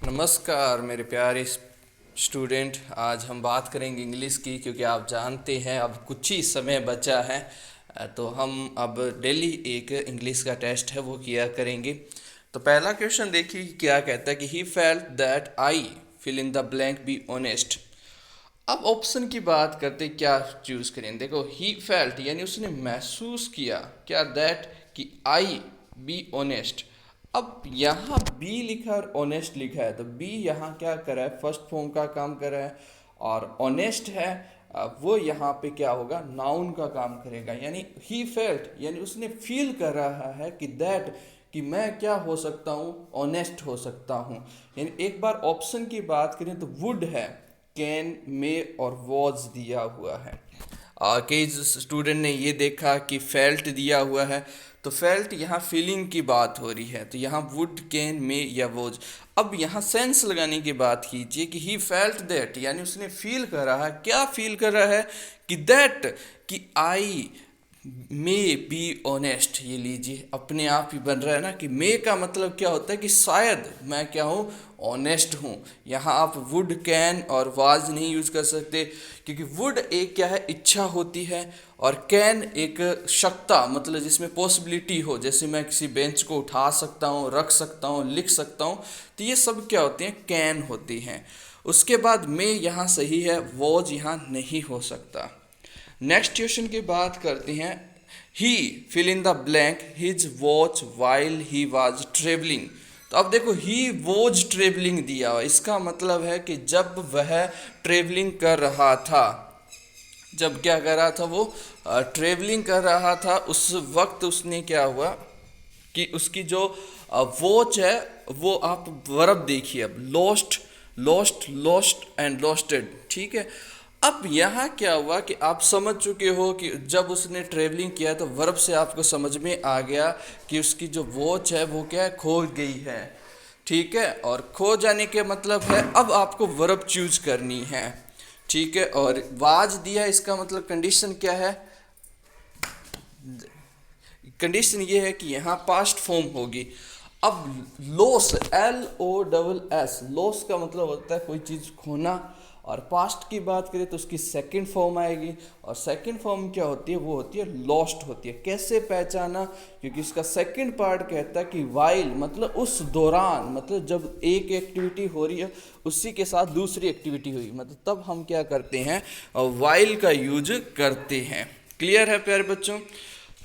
नमस्कार मेरे प्यारे स्टूडेंट। आज हम बात करेंगे इंग्लिश की, क्योंकि आप जानते हैं अब कुछ ही समय बचा है। तो हम अब डेली एक इंग्लिश का टेस्ट है वो किया करेंगे। तो पहला क्वेश्चन देखिए क्या कहता है कि he felt that I fill in the blank be honest. अब ऑप्शन की बात करते क्या चूज करें। देखो ही फेल्ट यानी उसने महसूस किया क्या, दैट कि आई बी ऑनेस्ट। अब यहाँ बी लिखा और ऑनेस्ट लिखा है, तो बी यहाँ क्या कर रहा है, फर्स्ट फॉर्म का काम कर रहा है। और ऑनेस्ट है वो यहाँ पे क्या होगा, नाउन का काम करेगा। यानी ही फेल्ट यानी उसने फील कर रहा है कि दैट कि मैं क्या हो सकता हूँ, ऑनेस्ट हो सकता हूँ। यानी एक बार ऑप्शन की बात करें तो वुड है, कैन, मे और वॉज दिया हुआ है। कई स्टूडेंट ने ये देखा कि फेल्ट दिया हुआ है, तो फेल्ट यहाँ फीलिंग की बात हो रही है, तो यहाँ वुड, कैन, मे या वोज। अब यहाँ सेंस लगाने की बात कीजिए कि ही फेल्ट दैट यानी उसने फील कर रहा है, क्या फील कर रहा है कि दैट कि आई मे बी ऑनेस्ट। ये लीजिए अपने आप ही बन रहा है ना कि मे का मतलब क्या होता है कि शायद मैं क्या हूँ, ऑनेस्ट हूँ। यहाँ आप वुड, कैन और वाज नहीं यूज कर सकते, क्योंकि वुड एक क्या है, इच्छा होती है, और कैन एक क्षमता मतलब जिसमें पॉसिबिलिटी हो, जैसे मैं किसी बेंच को उठा सकता हूँ, रख सकता हूँ, लिख सकता हूँ। तो ये सब क्या होते हैं, कैन होती हैं। उसके बाद मे यहाँ सही है, वॉज यहाँ नहीं हो सकता। नेक्स्ट क्वेश्चन की बात करते हैं। He fill in the blank his watch while he was travelling. तो अब देखो ही वॉज ट्रेवलिंग दिया हुआ, इसका मतलब है कि जब वह ट्रेवलिंग कर रहा था, जब क्या कर रहा था वो ट्रेवलिंग कर रहा था, उस वक्त उसने क्या हुआ कि उसकी जो वॉच है वो, आप वर्ब देखिए अब, लॉस्ट, लॉस्ट, लॉस्ट एंड लॉस्टेड। ठीक है। अब यहाँ क्या हुआ कि आप समझ चुके हो कि जब उसने ट्रेवलिंग किया तो वर्ब से आपको समझ में आ गया कि उसकी जो वॉच है वो क्या है, खो गई है। ठीक है। और खो जाने के मतलब है अब आपको वर्ब चूज करनी है। ठीक है। और वाज दिया, इसका मतलब कंडीशन क्या है, कंडीशन ये है कि यहाँ पास्ट फॉर्म होगी। अब loss, L O double S, loss का मतलब होता है कोई चीज़ खोना, और पास्ट की बात करें तो उसकी सेकंड फॉर्म आएगी, और सेकंड फॉर्म क्या होती है, वो होती है लॉस्ट होती है। कैसे पहचाना, क्योंकि इसका सेकंड पार्ट कहता है कि वाइल मतलब उस दौरान, मतलब जब एक एक्टिविटी हो रही है उसी के साथ दूसरी एक्टिविटी हुई, मतलब तब हम क्या करते हैं, वाइल का यूज करते हैं। क्लियर है प्यारे बच्चों।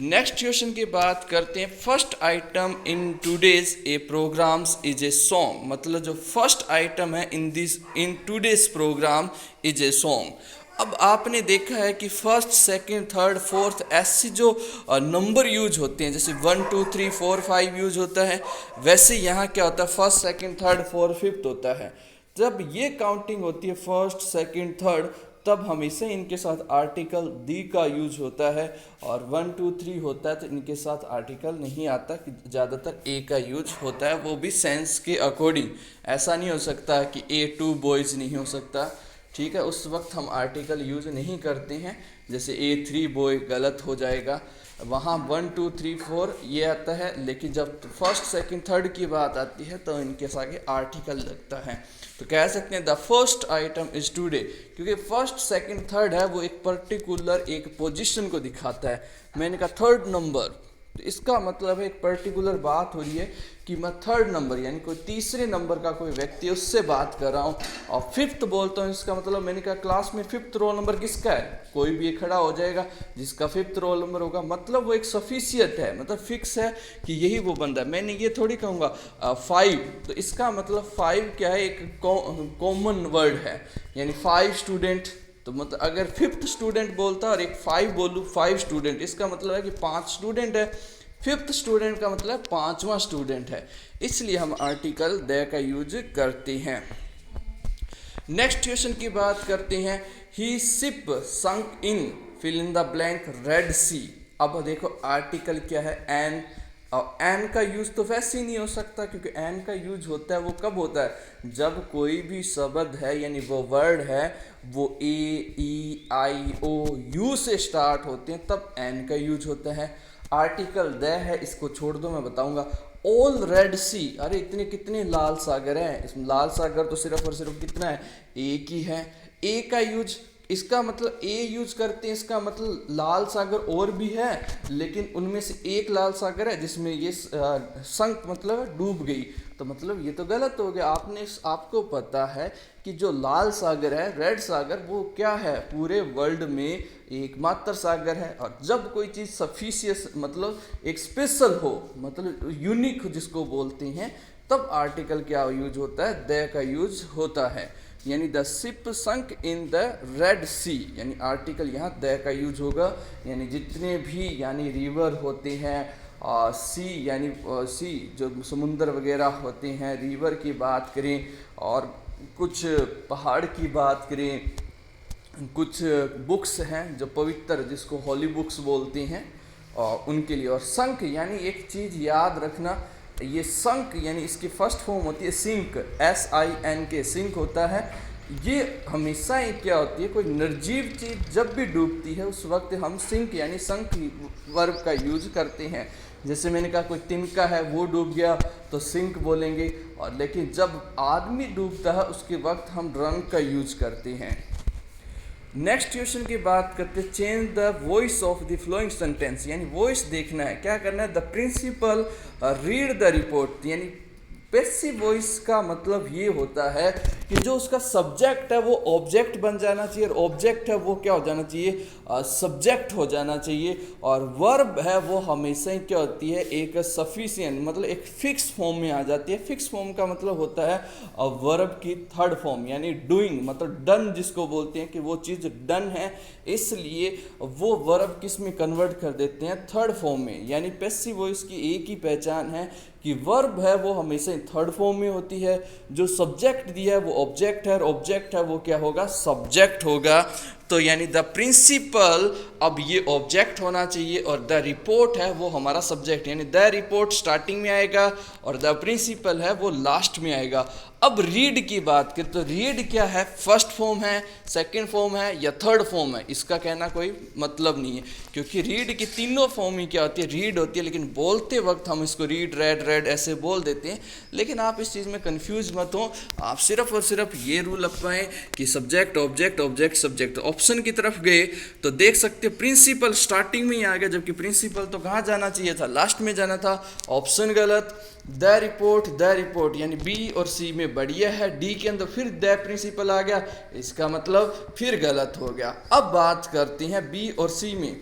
नेक्स्ट क्वेश्चन की बात करते हैं। First item in today's a programmes is a song. मतलब जो फर्स्ट आइटम है in today's programme is a song. अब आपने देखा है कि फर्स्ट, सेकंड, थर्ड, फोर्थ ऐसे जो नंबर यूज होते हैं, जैसे 1 2 3 4 5 यूज होता है, वैसे यहाँ क्या होता है, first, second, third, fourth, fifth होता है। जब ये काउंटिंग होती है फर्स्ट, सेकंड, थर्ड, तब हमेशा इनके साथ आर्टिकल दी का यूज होता है, और 1 2 3 होता है तो इनके साथ आर्टिकल नहीं आता, कि ज़्यादातर ए का यूज होता है, वो भी सेंस के अकॉर्डिंग। ऐसा नहीं हो सकता कि ए टू बॉयज़ नहीं हो सकता। ठीक है। उस वक्त हम आर्टिकल यूज नहीं करते हैं, जैसे ए थ्री बॉय गलत हो जाएगा, वहाँ 1 2 3 4 ये आता है, लेकिन जब फर्स्ट, सेकंड, थर्ड की बात आती है तो इनके आगे आर्टिकल लगता है। तो कह सकते हैं the first item is today, क्योंकि फर्स्ट, सेकंड, थर्ड है वो एक पर्टिकुलर एक पोजीशन को दिखाता है। मैंने कहा थर्ड नंबर, तो इसका मतलब है एक पर्टिकुलर बात हो रही है कि मैं थर्ड नंबर यानी कोई तीसरे नंबर का कोई व्यक्ति है उससे बात कर रहा हूँ। और फिफ्थ बोलता हूँ, इसका मतलब मैंने कहा क्लास में फिफ्थ रोल नंबर किसका है, कोई भी खड़ा हो जाएगा जिसका फिफ्थ रोल नंबर होगा, मतलब वो एक सफिशियंट है, मतलब फिक्स है कि यही वो बंदा है। मैंने ये थोड़ी कहूँगा 5, तो इसका मतलब 5 क्या है, एक कॉमन वर्ड है, यानी 5 स्टूडेंट। तो मतलब अगर फिफ्थ स्टूडेंट बोलता और एक 5 बोलूँ, 5 स्टूडेंट, इसका मतलब है कि 5 स्टूडेंट है। फिफ्थ स्टूडेंट का मतलब पांचवा स्टूडेंट है, इसलिए हम आर्टिकल द का यूज करते हैं। नेक्स्ट क्वेश्चन की बात करते हैं। He ship sunk in fill in the blank red sea. अब देखो आर्टिकल क्या है, एन, और एन का यूज तो वैसे ही नहीं हो सकता, क्योंकि एन का यूज होता है वो कब होता है, जब कोई भी शब्द है यानी वो वर्ड है वो ए, ई, आई, ओ, यू से स्टार्ट होते हैं, तब एन का यूज होता है। आर्टिकल द है, इसको छोड़ दो मैं बताऊंगा। ऑल रेड सी, अरे इतने कितने लाल सागर हैं, इसमें लाल सागर तो सिर्फ और सिर्फ कितना है, एक ही है। ए का यूज, इसका मतलब ए यूज करते हैं, इसका मतलब लाल सागर और भी है, लेकिन उनमें से एक लाल सागर है जिसमें ये संक मतलब डूब गई, तो मतलब ये तो गलत हो गया। आपको पता है कि जो लाल सागर है, रेड सागर, वो क्या है, पूरे वर्ल्ड में एकमात्र सागर है। और जब कोई चीज़ सफिशियस मतलब एक स्पेशल हो, मतलब यूनिक हो जिसको बोलते हैं, तब आर्टिकल क्या यूज होता है, द का यूज होता है। यानी the ship sunk in the red sea, यानी आर्टिकल यहाँ द का यूज होगा। यानी जितने भी यानी रिवर होते हैं, सी यानी सी जो समुंदर वगैरह होते हैं, रिवर की बात करें, और कुछ पहाड़ की बात करें, कुछ बुक्स हैं जो पवित्र, जिसको हॉली बुक्स बोलते हैं, और उनके लिए। और संक यानी एक चीज़ याद रखना, ये संक यानी इसकी फर्स्ट फॉर्म होती है सिंक, SINK, सिंक होता है। ये हमेशा ही क्या होती है, कोई निर्जीव चीज़ जब भी डूबती है उस वक्त हम सिंक यानी संक वर्ब का यूज करते हैं। जैसे मैंने कहा कोई तिनका है वो डूब गया तो सिंक बोलेंगे, और लेकिन जब आदमी डूबता है उसके वक्त हम रंग का यूज करते हैं। नेक्स्ट क्वेश्चन की बात करते हैं, change the voice of the flowing sentence, यानी वॉइस देखना है, क्या करना है, the principal read the report. यानी पैसिव वॉइस का मतलब ये होता है कि जो उसका सब्जेक्ट है वो ऑब्जेक्ट बन जाना चाहिए, और ऑब्जेक्ट है वो क्या हो जाना चाहिए, सब्जेक्ट हो जाना चाहिए। और वर्ब है वो हमेशा ही क्या होती है, एक सफिशिएंट मतलब एक फिक्स फॉर्म में आ जाती है। फिक्स फॉर्म का मतलब होता है वर्ब की थर्ड फॉर्म, यानी डूइंग मतलब डन जिसको बोलते हैं कि वो चीज़ डन है, इसलिए वो वर्ब किस में कन्वर्ट कर देते हैं, थर्ड फॉर्म में। यानी पैसिव वॉइस की एक ही पहचान है कि वर्ब है वो हमेशा थर्ड फॉर्म में होती है, जो सब्जेक्ट दिया है वो ऑब्जेक्ट है, और ऑब्जेक्ट है वो क्या होगा, सब्जेक्ट होगा। तो यानी द प्रिंसिपल, अब ये ऑब्जेक्ट होना चाहिए, और द रिपोर्ट है वो हमारा सब्जेक्ट, यानी द रिपोर्ट स्टार्टिंग में आएगा और द प्रिंसिपल है वो लास्ट में आएगा। अब रीड की बात करें तो रीड क्या है, फर्स्ट फॉर्म है, सेकंड फॉर्म है या थर्ड फॉर्म है, इसका कहना कोई मतलब नहीं है, क्योंकि रीड की तीनों फॉर्म ही क्या होती है, रीड होती है। लेकिन बोलते वक्त हम इसको रीड, रेड, रेड ऐसे बोल देते हैं। लेकिन आप इस चीज़ में कंफ्यूज मत हो, आप सिर्फ और सिर्फ ये रूल अपनाएं कि subject object, object subject. Option की तरफ गए तो देख सकते प्रिंसिपल स्टार्टिंग में ही आ गया, जबकि प्रिंसिपल तो कहाँ जाना चाहिए था, लास्ट में जाना था। ऑप्शन गलत। द रिपोर्ट यानी बी और सी में बढ़िया है, डी के अंदर फिर द प्रिंसिपल आ गया, इसका मतलब फिर गलत हो गया। अब बात करते हैं बी और सी में,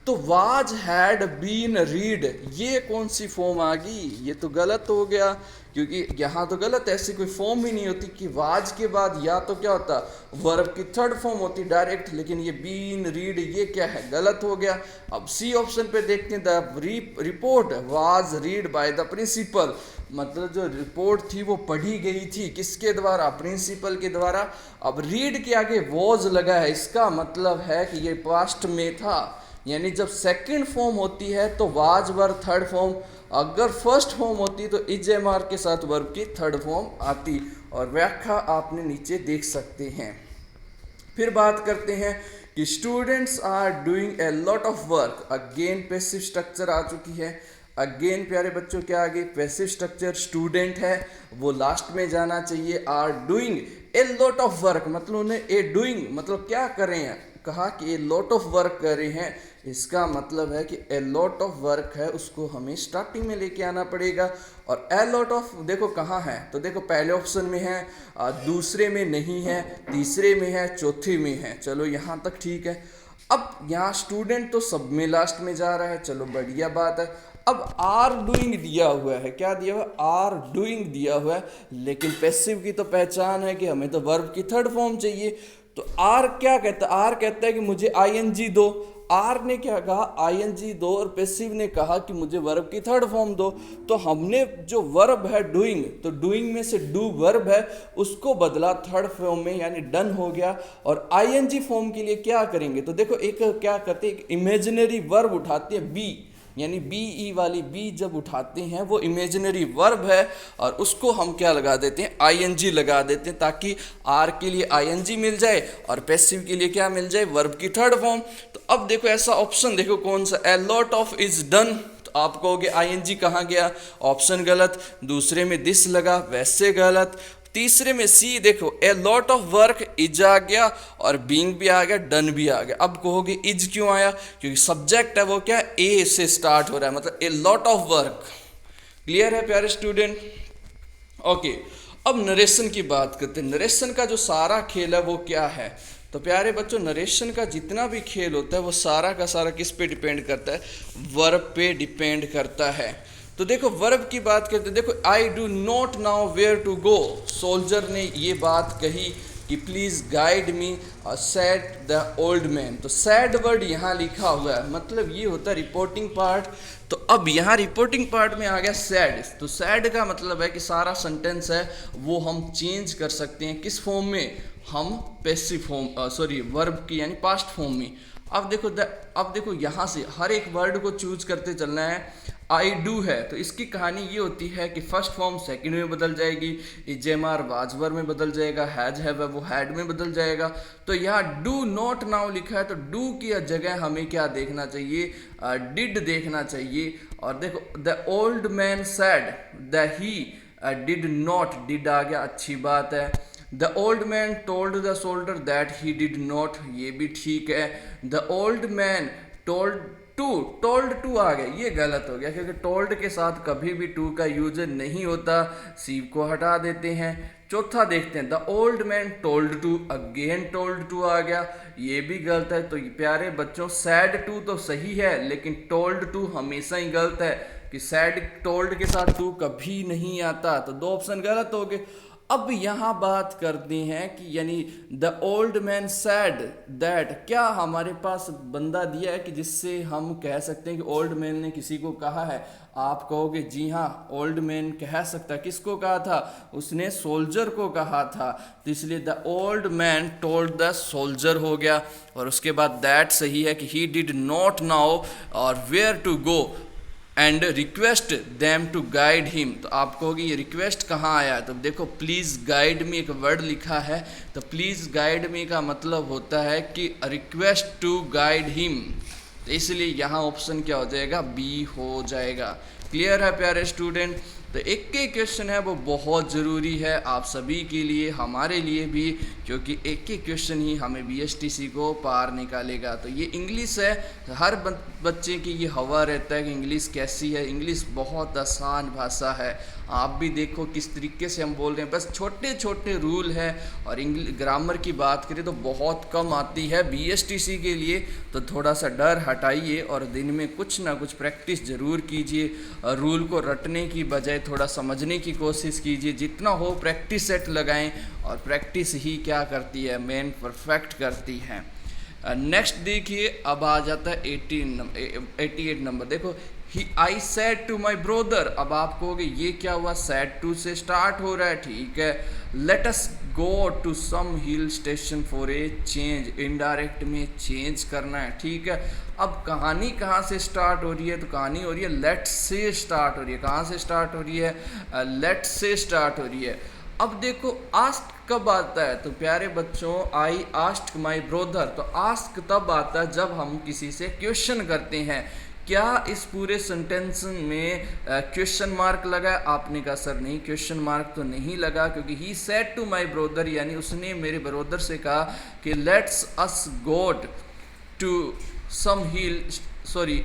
तो वाज हैड बीन रीड, ये कौन सी फॉर्म आ गई, ये तो गलत हो गया, क्योंकि यहाँ तो गलत, ऐसी कोई फॉर्म ही नहीं होती कि वाज के बाद या तो क्या होता, वर्ब की थर्ड फॉर्म होती डायरेक्ट, लेकिन ये बीन रीड ये क्या है, गलत हो गया। अब सी ऑप्शन पे देखते हैं, the report was read by the principal, मतलब जो रिपोर्ट थी वो पढ़ी गई थी किसके द्वारा, प्रिंसिपल के द्वारा। अब रीड के आगे वॉज लगा है, इसका मतलब है कि ये पास्ट में था, यानी जब सेकंड फॉर्म होती है तो वाज वर्ब थर्ड फॉर्म, अगर फर्स्ट फॉर्म होती तो इज एम आर के साथ वर्ब की थर्ड फॉर्म आती, और व्याख्या आपने नीचे देख सकते हैं। फिर बात करते हैं कि students are doing a lot of work, again passive structure आ चुकी है। अगेन प्यारे बच्चों क्या आगे, पैसिव स्ट्रक्चर, स्टूडेंट है वो लास्ट में जाना चाहिए। Are doing a lot of work, मतलब उन्हें ए डूइंग मतलब क्या कर रहे हैं, कहा कि ए लॉट ऑफ वर्क कर रहे हैं, इसका मतलब है कि ए लॉट ऑफ वर्क है उसको हमें स्टार्टिंग में लेके आना पड़ेगा। और ए लॉट ऑफ देखो कहाँ है, तो देखो पहले ऑप्शन में है, दूसरे में नहीं है, तीसरे में है, चौथे में है, चलो यहाँ तक ठीक है। अब यहाँ स्टूडेंट तो सब में लास्ट में जा रहा है, चलो बढ़िया बात है। अब आर डूइंग दिया हुआ है, क्या दिया हुआ है, आर डूइंग दिया हुआ है, लेकिन पैसिव की तो पहचान है कि हमें तो वर्ब की थर्ड फॉर्म चाहिए। तो आर क्या कहता है, आर कहता है कि मुझे आईएनजी दो, आर ने क्या कहा, आईएनजी दो, और पैसिव ने कहा कि मुझे वर्ब की थर्ड फॉर्म दो। तो हमने जो वर्ब है डूइंग, तो डूइंग में से डू वर्ब है उसको बदला थर्ड फॉर्म में, यानी डन हो गया। और आईएनजी फॉर्म के लिए क्या करेंगे, तो देखो एक क्या करते हैं, एक इमेजिनरी वर्ब उठाते हैं बी, यानी बी ई वाली बी जब उठाते हैं वो इमेजिनरी वर्ब है, और उसको हम क्या लगा देते हैं, आईएनजी लगा देते हैं, ताकि आर के लिए आईएनजी मिल जाए और पैसिव के लिए क्या मिल जाए, वर्ब की थर्ड फॉर्म। तो अब देखो ऐसा ऑप्शन देखो कौन सा, ए लॉट ऑफ इज डन, तो आप कहोगे आईएनजी कहाँ गया, ऑप्शन गलत, दूसरे में दिस लगा वैसे गलत, तीसरे में सी देखो a lot of work is आ गया और बीइंग भी आ गया, डन भी आ गया। अब कहोगे इज क्यों आया, क्योंकि सब्जेक्ट है वो क्या ए से स्टार्ट हो रहा है, मतलब ए लॉट ऑफ वर्क। क्लियर है प्यारे स्टूडेंट? ओके, अब नरेशन की बात करते हैं। नरेशन का जो सारा खेल है वो क्या है, तो प्यारे बच्चों नरेशन का जितना भी खेल होता है वो सारा का सारा किस पे डिपेंड करता है, वर्ब पे डिपेंड करता है। तो देखो वर्ब की बात करते हैं, देखो I do not know where to go, soldier ने ये बात कही कि please guide me, said the old man. तो सैड वर्ड यहाँ लिखा हुआ है, मतलब ये होता है रिपोर्टिंग पार्ट। तो अब यहाँ रिपोर्टिंग पार्ट में आ गया सैड। तो सैड का मतलब है कि सारा सेंटेंस है वो हम चेंज कर सकते हैं किस फॉर्म में, हम पैसिव फॉर्म वर्ब की यानी पास्ट फॉर्म में। अब देखो यहाँ से हर एक वर्ड को चूज करते चलना है। आई डू है तो इसकी कहानी ये होती है कि फर्स्ट फॉर्म सेकंड में बदल जाएगी, इजेमार वाजवर में बदल जाएगा, हैज है वो हैड में बदल जाएगा। तो यहाँ डू नॉट नाउ लिखा है तो डू की जगह हमें क्या देखना चाहिए, डिड देखना चाहिए। और देखो the old man said, the he did not, did आ गया, अच्छी बात है। The old man told the soldier that he did not, ये भी ठीक है। The old man told to आ गया, ये गलत हो गया क्योंकि टोल्ड के साथ कभी भी टू का यूज नहीं होता, सी को हटा देते हैं। चौथा देखते हैं, the old man told to, again told to आ गया, ये भी गलत है। तो प्यारे बच्चों सैड टू तो सही है लेकिन टोल्ड टू हमेशा ही गलत है कि सैड टोल्ड के साथ टू कभी नहीं आता, तो दो ऑप्शन गलत हो गए। अब यहाँ बात करते हैं कि यानी the old man sad that, क्या हमारे पास बंदा दिया है कि जिससे हम कह सकते हैं कि ओल्ड मैन ने किसी को कहा है। आप कहोगे जी हाँ ओल्ड मैन कह सकता, किसको कहा था, उसने सोल्जर को कहा था, तो इसलिए the old man told the soldier हो गया। और उसके बाद दैट सही है कि ही डिड नॉट नाउ और where to go and request them to guide him. तो आप कहोगे ये रिक्वेस्ट कहाँ आया, तो देखो प्लीज़ गाइड मी एक वर्ड लिखा है, तो प्लीज़ गाइड मी का मतलब होता है कि रिक्वेस्ट टू गाइड हिम, तो इसलिए यहाँ ऑप्शन क्या हो जाएगा, बी हो जाएगा। क्लियर है प्यारे स्टूडेंट? तो एक के क्वेश्चन है वो बहुत ज़रूरी है आप सभी के लिए, हमारे लिए भी, क्योंकि एक एक क्वेश्चन ही हमें बीएसटीसी को पार निकालेगा। तो ये इंग्लिश है, हर बच्चे की ये हवा रहता है कि इंग्लिश कैसी है। इंग्लिश बहुत आसान भाषा है, आप भी देखो किस तरीके से हम बोल रहे हैं, बस छोटे छोटे रूल है। और ग्रामर की बात करें तो बहुत कम आती है बीएसटीसी के लिए, तो थोड़ा सा डर हटाइए और दिन में कुछ ना कुछ प्रैक्टिस ज़रूर कीजिए। रूल को रटने की बजाय थोड़ा समझने की कोशिश कीजिए, जितना हो प्रैक्टिस सेट लगाएं, और प्रैक्टिस ही क्या करती है, मेन परफेक्ट करती है। नेक्स्ट देखिए, अब आ जाता है 88 नंबर। देखो I said to my brother, अब आप कहोगे ये क्या हुआ, सैड टू से स्टार्ट हो रहा है, ठीक है। Let us go to some hill station for a change, indirect में चेंज करना है, ठीक है। अब कहानी कहाँ से स्टार्ट हो रही है, तो कहानी हो रही है लेट से स्टार्ट हो रही है। कहाँ से स्टार्ट हो रही है, लेट से स्टार्ट हो रही है। अब देखो आस्क कब आता है, तो प्यारे बच्चों आई आस्क्ड माई ब्रोदर, तो आस्क तब आता है जब हम किसी से क्वेश्चन करते हैं। क्या इस पूरे सेंटेंस में क्वेश्चन मार्क लगा है? आपने कहा सर नहीं, क्वेश्चन मार्क तो नहीं लगा, क्योंकि he said to my brother, यानी उसने मेरे ब्रोदर से कहा कि let's us goat to some hill, sorry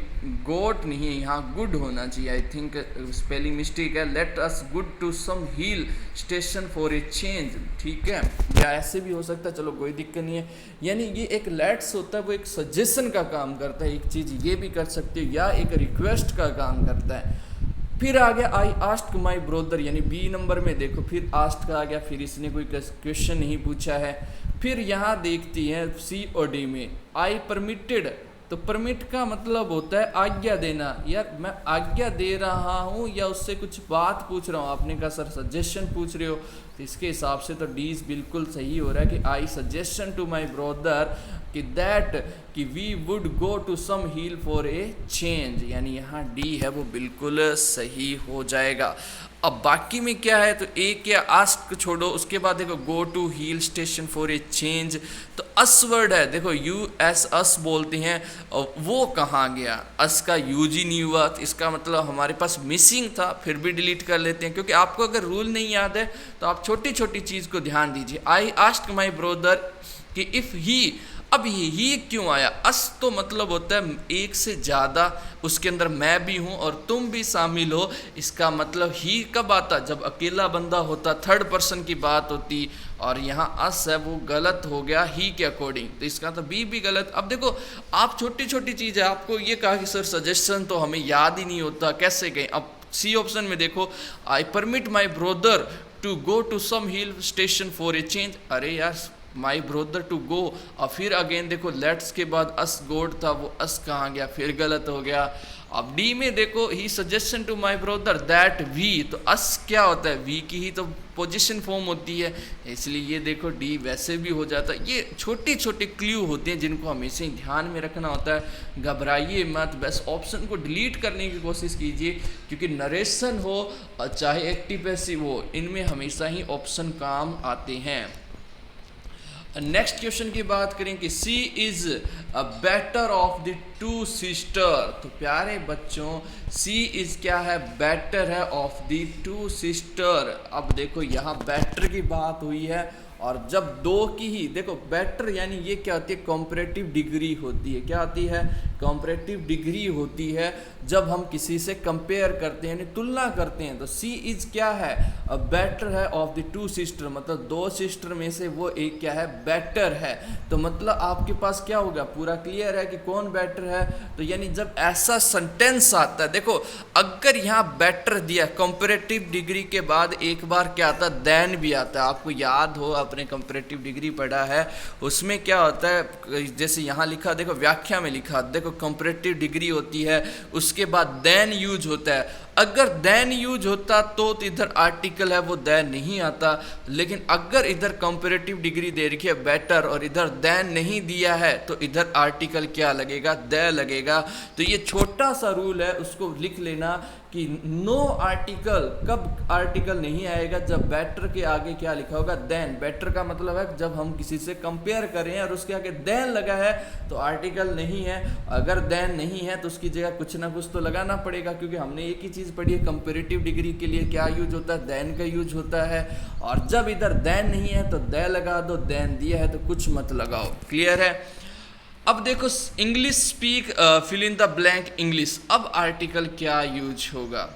goat नहीं है यहाँ, गुड होना चाहिए, आई थिंक स्पेलिंग मिस्टेक है। Let us good to some hill station for a change, ठीक है, या ऐसे भी हो सकता है, चलो कोई दिक्कत नहीं है। यानी ये एक लेट्स होता है वो एक सजेशन का काम करता है, एक चीज़ ये भी कर सकते हो, या एक रिक्वेस्ट का काम करता है। फिर आ गया आई आस्क्ड माई ब्रोदर, यानी बी नंबर में देखो फिर आस्क्ड का आ गया, फिर इसने कोई क्वेश्चन नहीं पूछा है। फिर यहाँ देखती हैं सी और डी में आई परमिटेड, तो परमिट का मतलब होता है आज्ञा देना, यार मैं आज्ञा दे रहा हूँ या उससे कुछ बात पूछ रहा हूँ। आपने कहा सर सजेशन पूछ रहे हो, तो इसके हिसाब से तो डीज बिल्कुल सही हो रहा है कि I suggestion to my brother कि दैट कि we would go to some hill for a change, यानी यहाँ डी है वो बिल्कुल सही हो जाएगा। अब बाकी में क्या है, तो ए क्या आस्क छोड़ो, उसके बाद देखो go to hill station for a change, तो अस वर्ड है, देखो यू एस अस बोलते हैं, और वो कहाँ गया, अस का यूज ही नहीं हुआ, तो इसका मतलब हमारे पास मिसिंग था, फिर भी डिलीट कर लेते हैं, क्योंकि आपको अगर रूल नहीं याद है तो आप छोटी छोटी चीज़ को ध्यान दीजिए। आई आस्क्ड माई ब्रदर कि इफ़ ही, अब ही क्यों आया, अस तो मतलब होता है एक से ज़्यादा, उसके अंदर मैं भी हूँ और तुम भी शामिल हो, इसका मतलब ही कब आता, जब अकेला बंदा होता, थर्ड पर्सन की बात होती, और यहाँ अस है वो गलत हो गया ही के अकॉर्डिंग, तो इसका तो बी भी गलत। अब देखो आप छोटी छोटी चीज़ है, आपको ये कहा कि सर सजेशन तो हमें याद ही नहीं होता, कैसे गए, अब सी ऑप्शन में देखो, I permit my brother to go to some hill station for a change, अरे यार माई ब्रदर टू गो, और फिर अगेन देखो लेट्स के बाद अस गोड था, वो अस कहाँ गया, फिर गलत हो गया। अब डी में देखो he suggestion to my brother that we, तो अस क्या होता है, वी की ही तो पोजीशन फॉर्म होती है, इसलिए ये देखो डी वैसे भी हो जाता है। ये छोटी छोटी क्ल्यू होते हैं जिनको हमेशा ही ध्यान में रखना होता है, घबराइए मत, बस ऑप्शन को डिलीट करने की कोशिश कीजिए, क्योंकि नरेशन हो चाहे एक्टिव पैसिव हो, इनमें हमेशा ही ऑप्शन काम आते हैं। नेक्स्ट क्वेश्चन की बात करें कि C is a better of the two sister, तो प्यारे बच्चों सी इज क्या है, बेटर है ऑफ द टू सिस्टर। अब देखो यहाँ बेटर की बात हुई है, और जब दो की ही देखो बेटर यानी ये क्या होती है, कॉम्परेटिव डिग्री होती है, क्या होती है, कॉम्परेटिव डिग्री होती है, जब हम किसी से कंपेयर करते हैं यानी तुलना करते हैं, तो सी इज क्या है, बेटर है ऑफ द टू सिस्टर, मतलब दो सिस्टर में से वो एक क्या है, बेटर है, तो मतलब आपके पास क्या होगा, पूरा क्लियर है कि कौन बेटर है। तो यानी जब ऐसा सेंटेंस आता है, देखो अगर यहाँ बेटर दिया कंपैरेटिव डिग्री के बाद एक बार क्या आता है, देन भी आता है, आपको याद हो आपने कंपैरेटिव डिग्री पढ़ा है, उसमें क्या होता है, जैसे यहाँ लिखा देखो व्याख्या में लिखा, देखो कंपैरेटिव डिग्री होती है, उसके बाद देन यूज होता है, अगर देन यूज होता तो इधर आर्टिकल है वो देन नहीं आता, लेकिन अगर इधर कंपैरेटिव डिग्री दे रखी है बेटर और इधर देन नहीं दिया है तो इधर आर्टिकल क्या लगेगा, दे लगेगा। तो ये छोटा सा रूल है, उसको लिख लेना कि नो आर्टिकल, कब आर्टिकल नहीं आएगा, जब बेटर के आगे क्या लिखा होगा, देन। बेटर का मतलब है जब हम किसी से कंपेयर करें और उसके आगे देन लगा है तो आर्टिकल नहीं है, अगर देन नहीं है तो उसकी जगह कुछ ना कुछ तो लगाना पड़ेगा, क्योंकि हमने एक ही चीज़ पढ़ी है, कंपैरेटिव डिग्री के लिए क्या यूज होता है, देन का यूज होता है, और जब इधर देन नहीं है तो दे लगा दो, देन दिया है तो कुछ मत लगाओ। क्लियर है। अब देखो English speak, fill in the blank English, अब आर्टिकल क्या यूज होगा,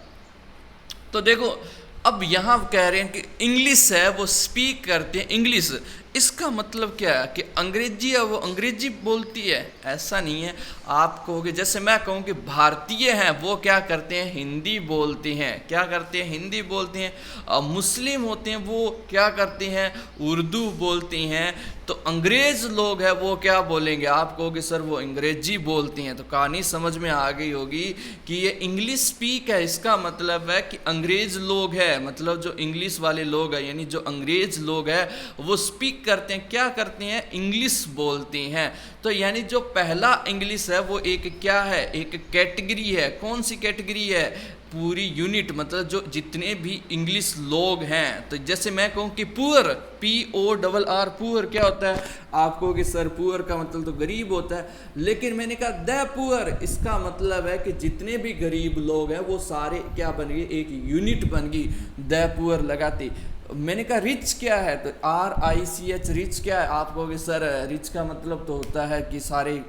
तो देखो अब यहाँ कह रहे हैं कि इंग्लिश है वो स्पीक करते हैं इंग्लिश, इसका मतलब क्या है कि अंग्रेजी है वो अंग्रेजी बोलती है, ऐसा नहीं है। आप कहोगे जैसे मैं कहूँ कि भारतीय हैं वो क्या करते हैं, हिंदी बोलते हैं, क्या करते हैं, हिंदी बोलते हैं। मुस्लिम होते हैं वो क्या करते हैं, उर्दू बोलते हैं। तो अंग्रेज़ लोग हैं वो क्या बोलेंगे, आप कहोगे सर वो अंग्रेजी बोलते हैं, तो कहानी समझ में आ गई होगी कि ये इंग्लिश स्पीक है, इसका मतलब है कि अंग्रेज़ लोग हैं, मतलब जो इंग्लिश वाले लोग हैं यानी जो अंग्रेज़ लोग हैं वो स्पीक करते हैं, क्या करते हैं, इंग्लिश बोलते हैं। तो यानी जो पहला इंग्लिश है वो एक क्या है, एक कैटेगरी है। कौन सी कैटेगरी है, पूरी यूनिट, मतलब जो जितने भी इंग्लिश लोग हैं। तो जैसे मैं कहूँ कि पुअर, PORR पुअर क्या होता है, आप कहोगे सर पुअर का मतलब तो गरीब होता है, लेकिन मैंने कहा द पुअर, इसका मतलब है कि जितने भी गरीब लोग हैं वो सारे क्या बन गए, एक यूनिट बन गई, द पुअर लगाती। मैंने कहा रिच क्या है, तो RICH रिच क्या है, आप कहोगे सर रिच का मतलब तो होता है कि सारे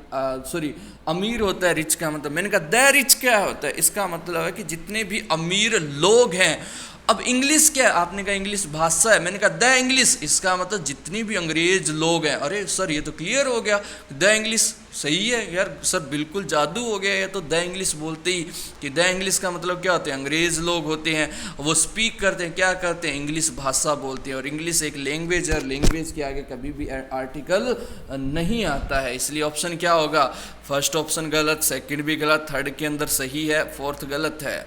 सॉरी अमीर होता है रिच का मतलब। मैंने कहा द रिच क्या होता है, इसका मतलब है कि जितने भी अमीर लोग हैं। अब इंग्लिश क्या है, आपने कहा इंग्लिश भाषा है, मैंने कहा द इंग्लिश, इसका मतलब जितने भी अंग्रेज लोग हैं। अरे सर ये तो क्लियर हो गया, द इंग्लिश सही है यार सर, बिल्कुल जादू हो गया है। तो द इंग्लिश बोलते ही कि द इंग्लिश का मतलब क्या होते हैं, अंग्रेज लोग होते हैं, वो स्पीक करते हैं, क्या करते हैं, इंग्लिश भाषा बोलते हैं। और इंग्लिश एक लैंग्वेज है, लैंग्वेज के आगे कभी भी आर्टिकल नहीं आता है, इसलिए ऑप्शन क्या होगा, फर्स्ट ऑप्शन गलत, सेकंड भी गलत, थर्ड के अंदर सही है, फोर्थ गलत है,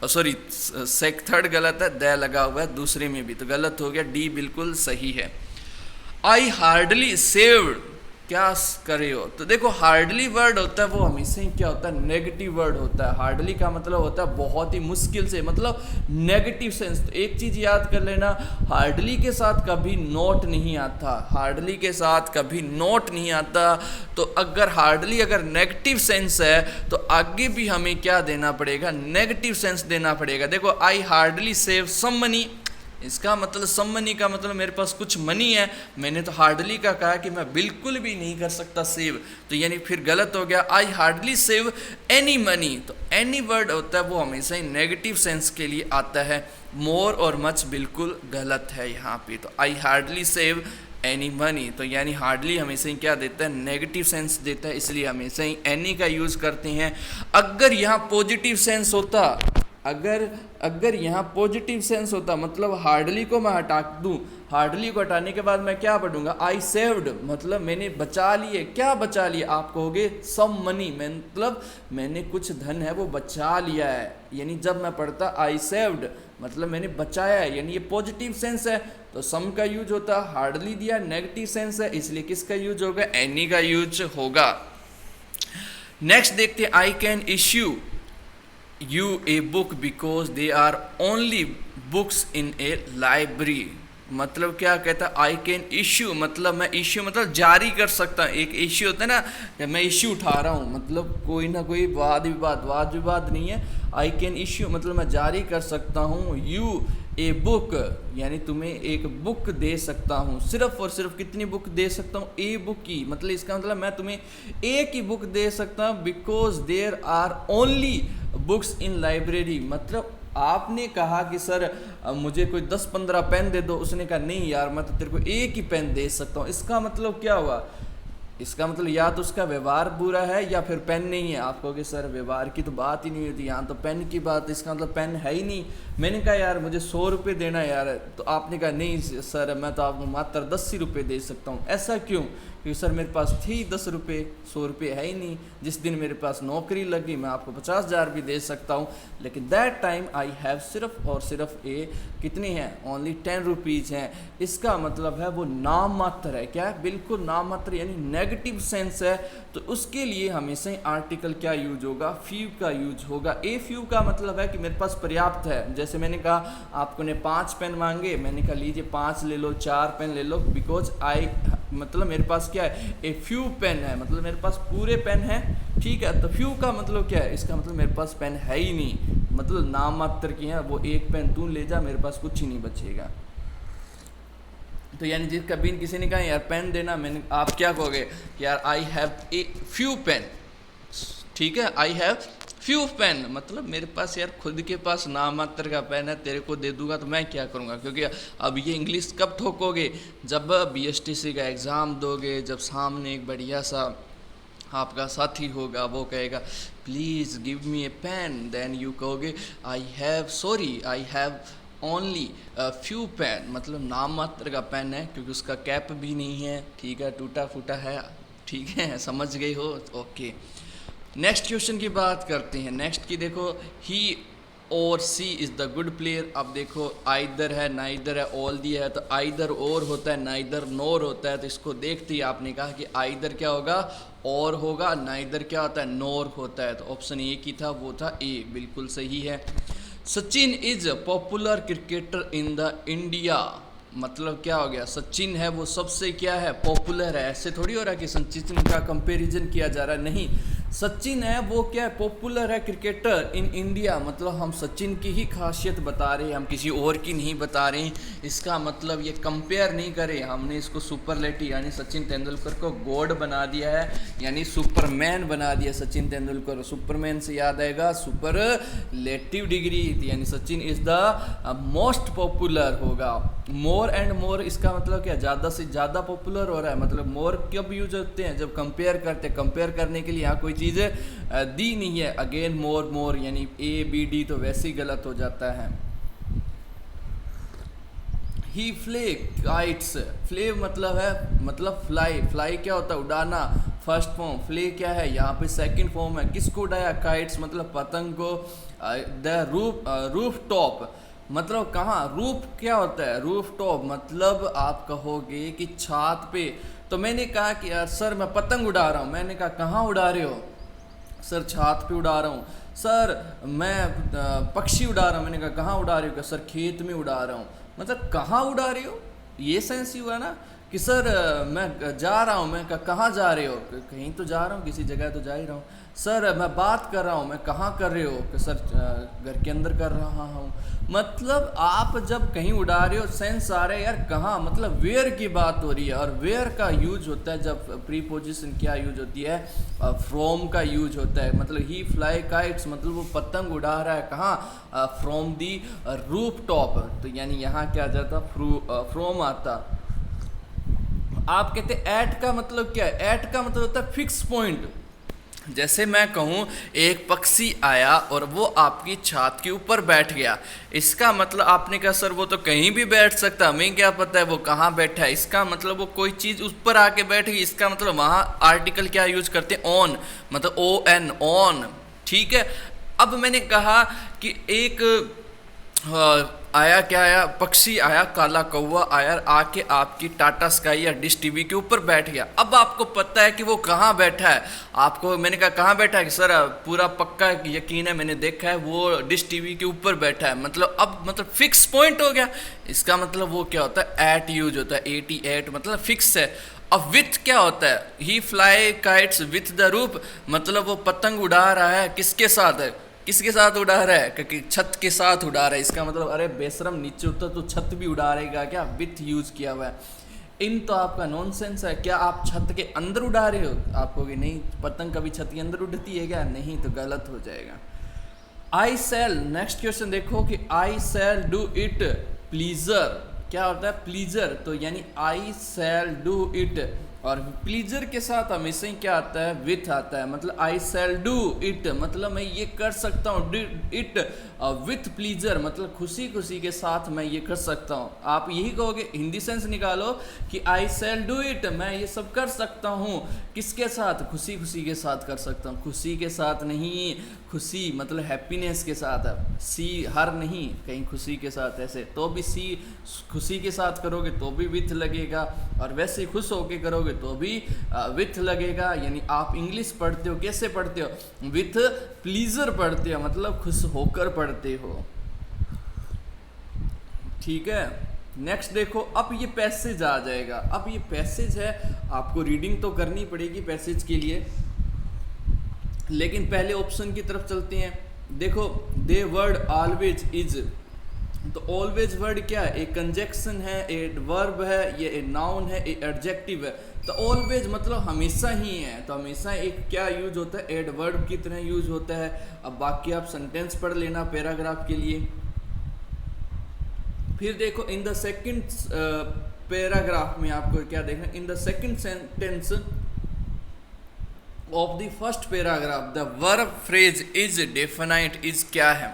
सॉरी थर्ड गलत है, द लगा हुआ है दूसरे में भी, तो गलत हो गया, डी बिल्कुल सही है। आई हार्डली सेव्ड, क्या करे हो। तो देखो हार्डली वर्ड होता है वो हमेशा ही क्या होता है, नेगेटिव वर्ड होता है। हार्डली का मतलब होता है बहुत ही मुश्किल से, मतलब नेगेटिव सेंस। तो एक चीज याद कर लेना, हार्डली के साथ कभी नोट नहीं आता, हार्डली के साथ कभी नोट नहीं आता। तो अगर हार्डली अगर नेगेटिव सेंस है तो आगे भी हमें क्या देना पड़ेगा, नेगेटिव सेंस देना पड़ेगा। देखो I hardly save some money, इसका मतलब सम मनी का मतलब मेरे पास कुछ मनी है। मैंने तो हार्डली का कहा कि मैं बिल्कुल भी नहीं कर सकता सेव, तो यानी फिर गलत हो गया। आई हार्डली सेव एनी मनी, तो एनी वर्ड होता है वो हमेशा ही नेगेटिव सेंस के लिए आता है। मोर और मच बिल्कुल गलत है यहाँ पे। तो आई हार्डली सेव एनी मनी, तो यानी हार्डली हमेशा ही क्या देता है, नेगेटिव सेंस देता है, इसलिए हमेशा ही एनी का यूज़ करते हैं। अगर यहाँ पॉजिटिव सेंस होता, अगर यहाँ पॉजिटिव सेंस होता, मतलब हार्डली को मैं हटा दूँ, हार्डली को हटाने के बाद मैं क्या पढ़ूंगा, आई सेव्ड, मतलब मैंने बचा लिए। क्या बचा लिया, आप कहोगे सम मनी, मतलब मैंने कुछ धन है वो बचा लिया है। यानी जब मैं पढ़ता आई सेव्ड मतलब मैंने बचाया है, यानी ये पॉजिटिव सेंस है। तो सम का यूज होता, हार्डली दिया नेगेटिव सेंस है, इसलिए किसका यूज होगा, एनी का यूज होगा। नेक्स्ट देखते हैं, आई can issue you a book because they are only books in a library। मतलब क्या कहता है, आई कैन इश्यू मतलब मैं इश्यू मतलब जारी कर सकता हूँ। एक इश्यू होता है ना, जब मैं इश्यू उठा रहा हूँ मतलब कोई ना कोई वाद विवाद नहीं है। आई कैन इश्यू मतलब मैं जारी कर सकता हूँ। यू ए बुक यानी तुम्हें एक बुक दे सकता हूँ। सिर्फ और सिर्फ कितनी बुक दे सकता हूँ, ए बुक की, मतलब इसका मतलब मैं तुम्हें एक ही बुक दे सकता हूँ। Because there are only books in library, मतलब आपने कहा कि सर मुझे कोई 10-15 पेन दे दो, उसने कहा नहीं यार मैं तो तेरे को एक ही पेन दे सकता हूँ। इसका मतलब क्या हुआ, इसका मतलब या तो उसका व्यवहार बुरा है या फिर पेन नहीं है। आप कहोगे सर व्यवहार की तो बात ही नहीं होती, यहाँ तो पेन की बात, इसका मतलब पेन है ही नहीं। मैंने कहा यार मुझे 100 रुपये देना यार, तो आपने कहा नहीं सर मैं तो आपको मात्र 10 ही रुपये दे सकता हूँ। ऐसा क्यों, क्योंकि सर मेरे पास थी 10 रुपये, 100 रुपये है ही नहीं। जिस दिन मेरे पास नौकरी लगी मैं आपको 50,000 भी दे सकता हूँ, लेकिन दैट टाइम आई हैव सिर्फ और सिर्फ ए कितनी है, ओनली 10 रुपीज़ हैं। इसका मतलब है वो नाम मात्र है। क्या है, बिल्कुल नाम मात्र, यानी नेगेटिव सेंस है। तो उसके लिए हमेशा ही आर्टिकल क्या यूज होगा, फ्यू का यूज होगा। ए फ्यू का मतलब है कि मेरे पास पर्याप्त है। जैसे मैंने कहा आपको ने 5 पेन मांगे, मैंने कहा लीजिए 5 ले लो, 4 पेन ले लो। बिकॉज आई मतलब मेरे पास क्या है, ए फ्यू पेन है, मतलब मेरे पास पूरे पेन है, ठीक है। तो फ्यू का मतलब क्या है, इसका मतलब मेरे पास पेन है ही नहीं, मतलब नाम मात्र की है। वो एक पेन तू ले जा, मेरे पास कुछ ही नहीं बचेगा। तो यानी जिस कभी किसी ने कहा यार पेन देना, मैंने आप क्या कहोगे यार I have a few pen, ठीक है, आई हैव फ्यू पेन, मतलब मेरे पास यार खुद के पास नाम मात्र का पेन है, तेरे को दे दूंगा तो मैं क्या करूंगा। क्योंकि अब ये इंग्लिश कब ठोकोगे, जब बीएसटीसी का एग्ज़ाम दोगे, जब सामने एक बढ़िया सा आपका साथी होगा, वो कहेगा please give me a pen, then you कहोगे I have only few pen, मतलब नाम मात्र का पेन है, क्योंकि उसका कैप भी नहीं है, ठीक है, टूटा फूटा है, ठीक है, समझ गए हो, ओके। नेक्स्ट क्वेश्चन की बात करते हैं। नेक्स्ट की देखो, ही और सी इज़ द गुड प्लेयर। अब देखो आइदर है, नाइदर है, ऑल दिया है, तो आइदर और होता है, नाइदर नोर होता है। तो इसको देखते ही आपने कहा कि आइदर क्या होगा, और होगा, नाइदर क्या होता है, नोर होता है। तो ऑप्शन ए की था, वो था ए, बिल्कुल सही है। Sachin is popular cricketer in the India, मतलब क्या हो गया, सचिन है वो सबसे क्या है, पॉपुलर है। ऐसे थोड़ी हो रहा है कि सचिन का कंपैरिजन किया जा रहा है, नहीं, सचिन है वो क्या है, पॉपुलर है क्रिकेटर इन इंडिया, मतलब हम सचिन की ही खासियत बता रहे हैं, हम किसी और की नहीं बता रहे हैं। इसका मतलब ये कंपेयर नहीं करें, हमने इसको सुपरलेटिव यानी सचिन तेंदुलकर को गॉड बना दिया है, यानी सुपरमैन बना दिया सचिन तेंदुलकर। सुपरमैन से याद आएगा सुपरलेटिव डिग्री, यानी Sachin is the most popular होगा। मोर एंड मोर इसका मतलब क्या, ज़्यादा से ज़्यादा पॉपुलर हो रहा है, मतलब मोर कब यूज होते हैं, जब कंपेयर करते हैं। कंपेयर करने के लिए यहाँ कोई चीज़ दी नहीं है, अगेन मोर मोर यानी ए बी डी तो वैसे ही गलत हो जाता है। ही फ्ले काइट्स, फ्ले मतलब है, मतलब फ्लाई, फ्लाई क्या होता है, उड़ाना, फर्स्ट फॉर्म। फ्ले क्या है, यहाँ पे सेकंड फॉर्म है, किसको उड़ाया, काइट्स मतलब पतंग को। द रूफ टॉप, मतलब कहाँ, रूफ क्या होता है, रूफ टॉप मतलब आप कहोगे कि छत पे। तो मैंने कहा कि यार सर मैं पतंग उड़ा रहा हूँ, मैंने कहा कहाँ उड़ा रहे हो, सर छत पे उड़ा रहा हूँ। सर मैं पक्षी उड़ा रहा हूँ, मैंने कहा कहाँ उड़ा रहे हो, सर खेत में उड़ा रहा हूँ। मतलब कहाँ उड़ा रहे हो, ये सेंस ही हुआ ना कि सर मैं जा रहा हूँ, मैं कहा कहाँ जा रहे हो, कहीं तो जा रहा हूँ, किसी जगह तो जा ही रहा हूँ। सर मैं बात कर रहा हूँ, मैं कहाँ कर रहे हो, कि सर घर के अंदर कर रहा हूँ। मतलब आप जब कहीं उड़ा रहे हो सेंस आ रहा है यार कहाँ, मतलब वेयर की बात हो रही है। और वेयर का यूज होता है जब प्रीपोजिशन क्या यूज होती है, फ्रॉम का यूज होता है। मतलब ही फ्लाई काइट्स, मतलब वो पतंग उड़ा रहा है कहाँ, फ्रॉम दी रूफ टॉप। तो यानी यहाँ क्या आ जाता, फ्रॉम आता। आप कहते ऐट का मतलब क्या है, ऐट का मतलब होता है फिक्स पॉइंट। जैसे मैं कहूँ एक पक्षी आया और वो आपकी छत के ऊपर बैठ गया, इसका मतलब आपने कहा सर वो तो कहीं भी बैठ सकता, हमें क्या पता है वो कहाँ बैठा है। इसका मतलब वो कोई चीज़ उस पर आके बैठ गई, इसका मतलब वहाँ आर्टिकल क्या यूज करते हैं, ऑन, मतलब ओ एन, ऑन। ठीक है। अब मैंने कहा कि एक आया, क्या आया, पक्षी आया, काला कौवा आया, आके आपकी टाटा स्काई या डिश टीवी के ऊपर बैठ गया। अब आपको पता है कि वो कहाँ बैठा है, आपको मैंने कहा कहाँ बैठा है, कि सर पूरा पक्का यकीन है, मैंने देखा है वो डिश टीवी के ऊपर बैठा है। मतलब अब मतलब फिक्स पॉइंट हो गया। इसका मतलब वो क्या होता है, एट यूज होता है, 88 मतलब फिक्स है। अब विथ क्या होता है, he fly kites with the roof, मतलब वो पतंग उड़ा रहा है किसके साथ है, किसके साथ उड़ा रहा है, क्योंकि छत के साथ उड़ा रहा है। इसका मतलब अरे बेशरम नीचे उतर तो छत भी उड़ा रहेगा क्या, विथ यूज किया हुआ है। इन तो आपका नॉनसेंस है। क्या आप छत के अंदर उड़ा रहे हो, आप कहोगे नहीं पतंग कभी छत के अंदर उड़ती है क्या, नहीं, तो गलत हो जाएगा। आई सेल, नेक्स्ट क्वेश्चन देखो कि आई सेल डू इट प्लीजर, क्या होता है प्लीजर, तो यानी आई सेल डू इट। और प्लीजर के साथ हमेशा ही क्या आता है, विथ आता है। मतलब आई सेल डू इट, मतलब मैं ये कर सकता हूँ, इट विथ प्लीजर, मतलब खुशी खुशी के साथ मैं ये कर सकता हूँ। आप यही कहोगे, हिंदी सेंस निकालो कि आई सेल डू इट, मैं ये सब कर सकता हूँ, किसके साथ, खुशी खुशी के साथ कर सकता हूँ। खुशी के साथ नहीं, खुशी मतलब हैप्पीनेस के साथ है, सी हर नहीं, कहीं खुशी के साथ ऐसे, तो भी सी खुशी के साथ करोगे तो भी विथ लगेगा, और वैसे खुश होके करोगे तो भी विथ लगेगा। यानी आप इंग्लिश पढ़ते हो कैसे पढ़ते हो, विथ प्लीजर पढ़ते हो, मतलब खुश होकर पढ़ते हो। ठीक है। नेक्स्ट देखो, अब ये पैसेज आ जाएगा। अब ये पैसेज है, आपको रीडिंग तो करनी पड़ेगी पैसेज के लिए, लेकिन पहले ऑप्शन की तरफ चलते हैं। देखो, दे वर्ड ऑलवेज इज, तो ऑलवेज वर्ड क्या है, एक कंजक्शन है, एक वर्ब है, ये एक नाउन है, एक एडजेक्टिव है। तो ऑलवेज मतलब हमेशा ही है, तो हमेशा एक क्या यूज होता है, एडवर्ब की तरह यूज होता है। अब बाकी आप सेंटेंस पढ़ लेना पैराग्राफ के लिए। फिर देखो इन द सेकंड पैराग्राफ में आपको क्या देखना, in the second sentence of the first paragraph the verb phrase is definite is क्या है।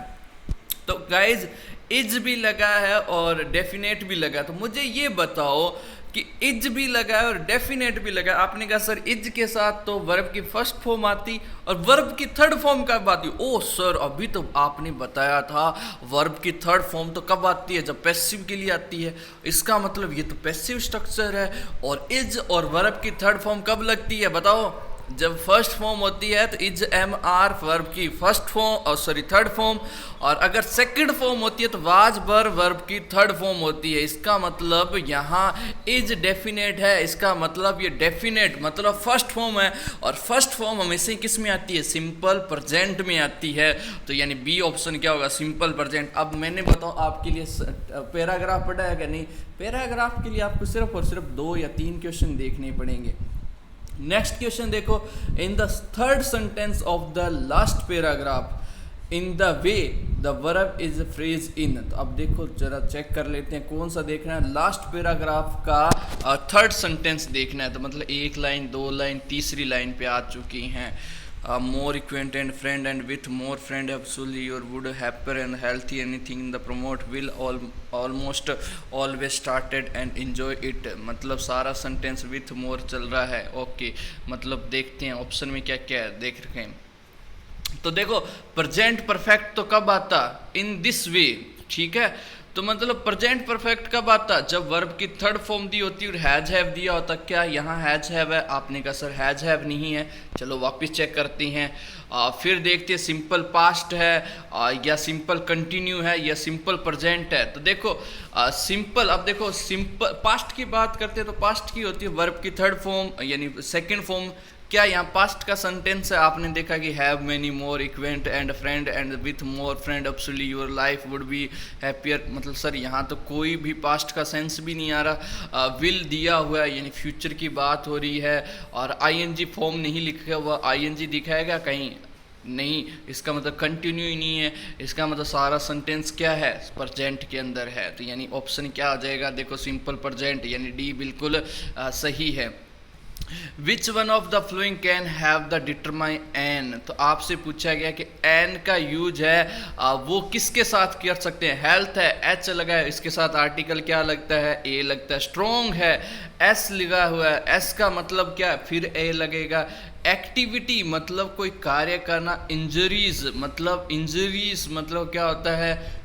तो गाइज इज भी लगा है और डेफिनेट भी लगा, तो मुझे ये बताओ कि इज भी लगा है और डेफिनेट भी लगा है। आपने कहा सर इज के साथ तो वर्ब की फर्स्ट फॉर्म आती और वर्ब की थर्ड फॉर्म कब आती। ओ सर अभी तो आपने बताया था वर्ब की थर्ड फॉर्म तो कब आती है, जब पैसिव के लिए आती है। इसका मतलब ये तो पैसिव स्ट्रक्चर है, और इज और वर्ब की थर्ड फॉर्म कब लगती है बताओ, जब फर्स्ट फॉर्म होती है तो इज एम आर वर्ब की फर्स्ट फॉर्म और सॉरी थर्ड फॉर्म, और अगर सेकंड फॉर्म होती है तो वाज बर वर्ब की थर्ड फॉर्म होती है। इसका मतलब यहाँ इज डेफिनेट है, इसका मतलब ये डेफिनेट मतलब फर्स्ट फॉर्म है, और फर्स्ट फॉर्म हमेशा किस में आती है, सिंपल प्रेजेंट में आती है। तो यानी बी ऑप्शन क्या होगा, सिंपल प्रेजेंट। अब मैंने बताओ आपके लिए पैराग्राफ पढ़ा है क्या, नहीं, पैराग्राफ के लिए आपको सिर्फ और सिर्फ 2 या 3 क्वेश्चन देखने पड़ेंगे। नेक्स्ट क्वेश्चन देखो, in the third sentence of the last paragraph in the way the verb is phrase in. तो अब देखो जरा चेक कर लेते हैं कौन सा देखना है, लास्ट पैराग्राफ का थर्ड सेंटेंस देखना है। तो मतलब 1 लाइन 2 लाइन तीसरी लाइन पे आ चुकी हैं। more acquainted friend and with more friend absolutely your would happier and healthy anything in the promote will almost always started and enjoy it। मतलब सारा सेंटेंस with more चल रहा है। ओके मतलब देखते हैं ऑप्शन में क्या क्या है, देख रखे हैं। तो देखो प्रेजेंट परफेक्ट तो कब आता, इन दिस वे, ठीक है। तो मतलब प्रेजेंट परफेक्ट कब आता, जब वर्ब की थर्ड फॉर्म दी होती है और हैज हैव दिया होता। क्या यहाँ हैज हैव है, आपने कहा सर हैज हैव नहीं है, चलो वापस चेक करते हैं। फिर देखते हैं सिंपल पास्ट है या सिंपल कंटिन्यू है या सिंपल प्रेजेंट है। तो देखो सिंपल, अब देखो सिंपल पास्ट की बात करते हैं तो पास्ट की होती है वर्ब की थर्ड फॉर्म यानी सेकेंड फॉर्म। क्या यहाँ पास्ट का सेंटेंस है, आपने देखा कि have many more acquaint and friend and with more friend absolutely your life would be happier. मतलब सर यहाँ तो कोई भी पास्ट का सेंस भी नहीं आ रहा। विल दिया हुआ है यानी फ्यूचर की बात हो रही है और आईएनजी फॉर्म नहीं लिखा हुआ, आईएनजी दिखाएगा कहीं नहीं, इसका मतलब कंटिन्यू ही नहीं है, इसका मतलब सारा सेंटेंस क्या है प्रेजेंट के अंदर है। तो यानी ऑप्शन क्या आ जाएगा, देखो सिंपल प्रेजेंट यानी डी बिल्कुल सही है। Which one of the flowing can have the determine an. तो आपसे पूछा गया कि एन का यूज है वो किसके साथ कर सकते हैं। हेल्थ है, एच लगा है, इसके साथ आर्टिकल क्या लगता है, ए लगता है। स्ट्रॉन्ग है, एस लगा हुआ है, एस का मतलब क्या है, फिर ए लगेगा। एक्टिविटी मतलब कोई कार्य करना। इंजरीज मतलब क्या होता है,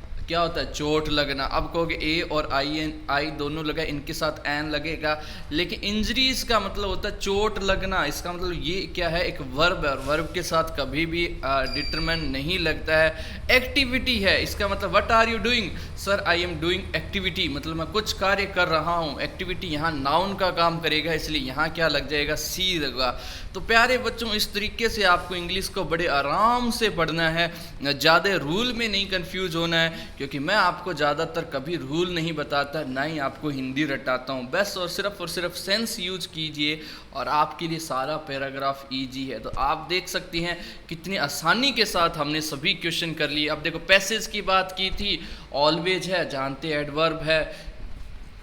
चोट लगना। अब कहोगे ए और आई दोनों लगा, इनके साथ एन लगेगा, लेकिन इंजरीज का मतलब होता है चोट लगना। इसका मतलब ये क्या है, एक वर्ब है और वर्ब के साथ कभी भी डिटरमाइन नहीं लगता है। एक्टिविटी है, इसका मतलब what are you doing, sir I am doing activity, मतलब मैं कुछ कार्य कर रहा हूँ। एक्टिविटी यहाँ नाउन का काम करेगा, इसलिए यहाँ क्या लग जाएगा, सी लगा। तो प्यारे बच्चों इस तरीके से आपको इंग्लिश को बड़े आराम से पढ़ना है, ज़्यादा रूल में नहीं कंफ्यूज होना है, क्योंकि मैं आपको ज़्यादातर कभी रूल नहीं बताता, ना ही आपको हिंदी रटाता हूँ। बस और सिर्फ सेंस यूज कीजिए और आपके लिए सारा पैराग्राफ इजी है। तो आप देख सकते हैं कितनी आसानी के साथ हमने सभी क्वेश्चन कर लिए। अब देखो पैसेज की बात की थी, ऑलवेज है, जानते एडवर्ब है,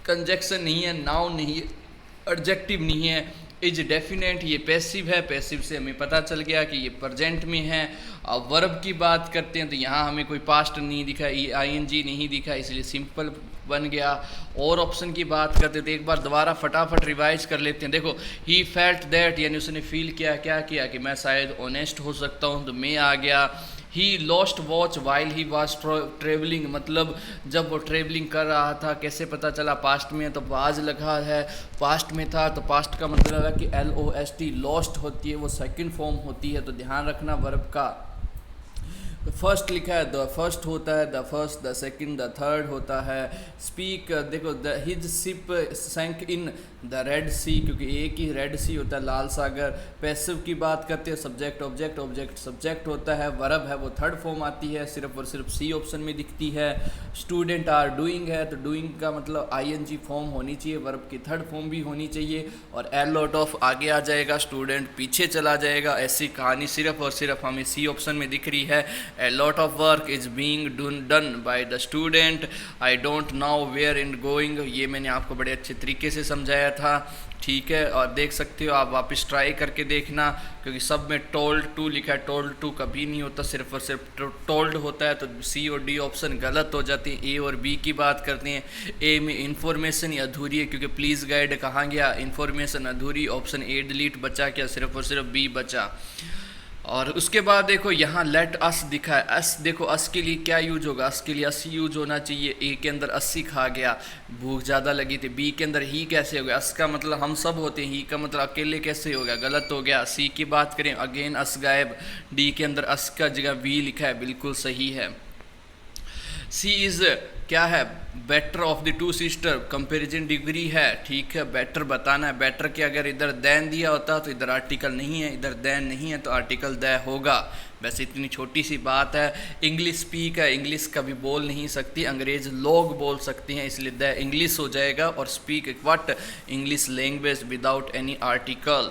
कंजक्शन नहीं है, नाउन नहीं है, एडजेक्टिव नहीं है, इज डेफिनेट ये पैसिव है, पैसिव से हमें पता चल गया कि ये प्रेजेंट में है। अब वर्ब की बात करते हैं तो यहाँ हमें कोई पास्ट नहीं दिखा, आईएनजी नहीं दिखा, इसलिए सिंपल बन गया। और ऑप्शन की बात करते तो एक बार दोबारा फटाफट रिवाइज कर लेते हैं। देखो ही फेल्ट दैट यानी उसने फील किया, क्या किया कि मैं शायद ऑनेस्ट हो सकता हूँ, तो मैं आ गया। He lost watch while he was travelling, मतलब जब वो ट्रेवलिंग कर रहा था, कैसे पता चला पास्ट में, तो वाज लगा है, पास्ट में था, तो पास्ट का मतलब है कि LOST लॉस्ट होती है, वो सेकंड फॉर्म होती है। तो ध्यान रखना वर्ब का फर्स्ट लिखा है, द फर्स्ट होता है, the first, the second, the third होता है। स्पीक, देखो the his ship sank in the red sea, क्योंकि एक ही रेड सी होता है, लाल सागर। पैसिव की बात करते हैं, सब्जेक्ट ऑब्जेक्ट, ऑब्जेक्ट सब्जेक्ट होता है। वर्ब है वो थर्ड फॉर्म आती है, सिर्फ और सिर्फ सी ऑप्शन में दिखती है। स्टूडेंट आर डूइंग है, तो डूइंग का मतलब ING फॉर्म होनी चाहिए, वर्ब की थर्ड फॉर्म भी होनी चाहिए। और एल लॉट ऑफ आगे आ जाएगा, स्टूडेंट पीछे चला जाएगा। ऐसी कहानी सिर्फ और सिर्फ हमें सी ऑप्शन में दिख रही है। A lot of work is being done by the student. I don't know where in going. ये मैंने आपको बड़े अच्छे तरीके से समझाया था, ठीक है। और देख सकते हो आप वापस ट्राई करके देखना, क्योंकि सब में टोल्ड टू लिखा है, टोल्ड टू कभी नहीं होता, सिर्फ और सिर्फ टोल्ड होता है। तो सी और डी ऑप्शन गलत हो जाती है। ए और बी की बात करते हैं, ए में इन्फॉर्मेशन ही अधूरी है, क्योंकि प्लीज़ गाइड कहाँ गया, इन्फॉर्मेशन अधूरी, ऑप्शन ए डिलीट बचा, क्या सिर्फ और सिर्फ बी बचा। और उसके बाद देखो यहाँ लेट अस दिखा है, अस देखो अस के लिए क्या यूज होगा, अस के लिए अस यूज होना चाहिए। ए के अंदर 80 खा गया, भूख ज़्यादा लगी थी। बी के अंदर ही कैसे हो गया, अस का मतलब हम सब होते हैं, ही का मतलब अकेले कैसे हो गया, गलत हो गया। सी की बात करें, अगेन अस गायब। डी के अंदर अस का जगह वी लिखा है, बिल्कुल सही है। सी इज़ क्या है, better of the two sister, comparison degree है, ठीक है। बेटर बताना है, बेटर के अगर इधर दैन दिया होता तो इधर आर्टिकल नहीं है, इधर दैन नहीं है तो आर्टिकल द होगा। वैसे इतनी छोटी सी बात है। इंग्लिश स्पीक है, इंग्लिश कभी बोल नहीं सकती, अंग्रेज लोग बोल सकते हैं, इसलिए द इंग्लिश हो जाएगा। और speak what, English language without any article.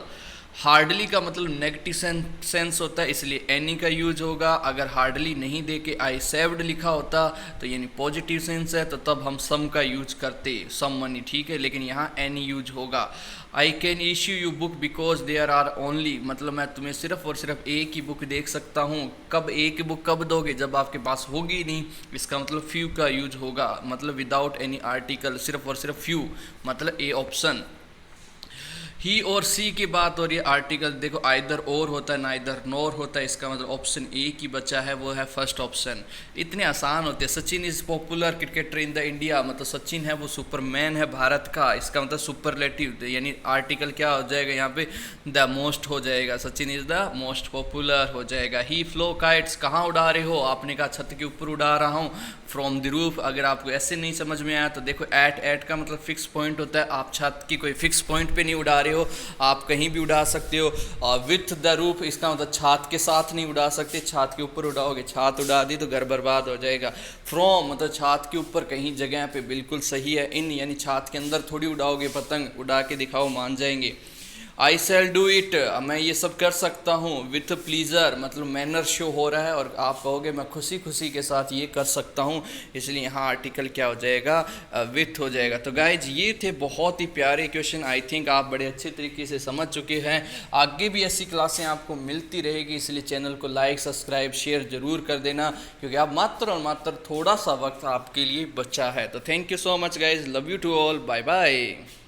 Hardly का मतलब नेगेटिव सेंस होता है, इसलिए एनी का यूज होगा। अगर हार्डली नहीं दे के आई सेव्ड लिखा होता तो यानी पॉजिटिव सेंस है, तो तब हम सम का यूज करते, सम मनी, ठीक है। लेकिन यहाँ एनी यूज होगा। I can issue you book because there are only, मतलब मैं तुम्हें सिर्फ और सिर्फ एक ही बुक देख सकता हूँ। कब एक ही बुक कब दोगे, जब आपके पास होगी नहीं। इसका मतलब फ्यू का यूज होगा, मतलब विदाउट एनी आर्टिकल, सिर्फ और सिर्फ फ्यू, मतलब ए ऑप्शन। ही और सी की बात हो रही है, आर्टिकल देखो आइदर और होता है नाइदर नोर होता है, इसका मतलब ऑप्शन ए की बचा है, वो है फर्स्ट ऑप्शन। इतने आसान होते हैं। Sachin is popular cricketer in the India, मतलब सचिन है वो सुपरमैन है भारत का, इसका मतलब सुपरलेटिव, यानी आर्टिकल क्या हो जाएगा यहाँ पे, द मोस्ट हो जाएगा, Sachin is the most popular हो जाएगा। ही फ्लो काइट्स, कहाँ उड़ा रहे हो, आपने कहा छत के ऊपर उड़ा रहा हूँ, फ्रॉम द रूफ। अगर आपको ऐसे नहीं समझ में आया तो देखो एट का मतलब फिक्स पॉइंट होता है, आप छत की कोई फिक्स पॉइंट पे नहीं उड़ा रहे हो, आप कहीं भी उड़ा सकते हो। और विथ द रूफ, इसका मतलब छात के साथ नहीं उड़ा सकते, छात के ऊपर उड़ाओगे, छात उड़ा दी तो घर बर्बाद हो जाएगा। फ्रॉम मतलब छात के ऊपर कहीं जगह पे, बिल्कुल सही है। इन यानी छात के अंदर थोड़ी उड़ाओगे पतंग, उड़ा के दिखाओ मान जाएंगे। आई सेल डू इट, मैं ये सब कर सकता हूँ। विथ प्लीज़र मतलब मैनर शो हो रहा है और आप कहोगे मैं खुशी खुशी के साथ ये कर सकता हूँ, इसलिए यहाँ आर्टिकल क्या हो जाएगा, विथ हो जाएगा। तो गाइज ये थे बहुत ही प्यारे क्वेश्चन, आई थिंक आप बड़े अच्छे तरीके से समझ चुके हैं। आगे भी ऐसी क्लासें आपको मिलती रहेगी, इसलिए चैनल को लाइक सब्सक्राइब शेयर ज़रूर कर देना, क्योंकि आप मात्र और मात्र थोड़ा सा वक्त आपके लिए बचा है। तो thank you so much guys, love you to all, bye bye.